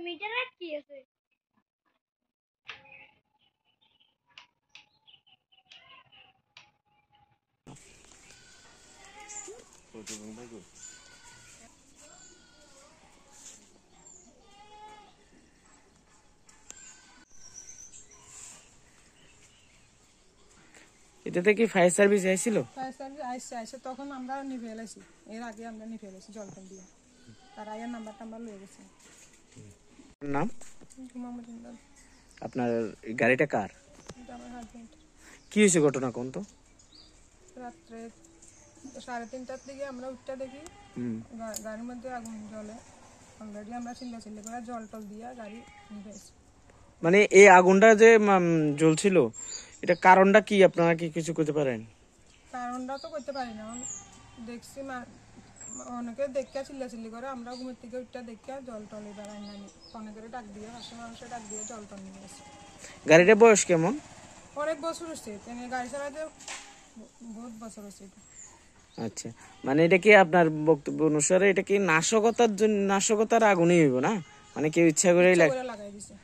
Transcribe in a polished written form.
Metre কি আছে এটাতে কি ফায়ার সার্ভিস আইছিল? ফায়ার সার্ভিস আইসে তখন আমরা নিভে এলাইছি, এর আগে আমরা নিভে এলাইছি জল টল দিয়ে। তার আগে নাম্বার টাম্বার লয়ে গেছে। নাম মোহাম্মদ ইমরান। আপনার গাড়িটা কার? এটা আমার হাজবেন্ড। কি হয়েছে ঘটনা কোন তো? রাত্রে 3:30টার দিকে আমরা উঠটা দেখি গাড়ির মধ্যে আগুন জ্বলে। অলরেডি আমরা চিল্লাচিল্লি করে জল টল দিয়ে গাড়ি নিভেছি। মানে এই আগুনটা যে জ্বলছিল, এটা কারণটা কি আপনারা কি কিছু করতে পারেন? কারণটা তো করতে পারি না, দেখছি অনেকে দেখা চিল্লাচিল্লি করে, আমরা ঘুমের থেকে উঠটা দেখা জল টল এবার আনি অনেকের ডাক দিয়ে পাশে মানুষের ডাক দিয়ে জল টল নিয়ে গেছে। গাড়িটার বয়স কেমন? অনেক বছর হচ্ছে, গাড়ি চালাতে বহুত বছর হচ্ছে। আচ্ছা, মানে এটা কি আপনার বক্তব্য অনুসারে এটা কি নাশকতার জন্য, নাশকতার আগুনই হইব না, মানে কেউ ইচ্ছা করে লাগাই দিছে।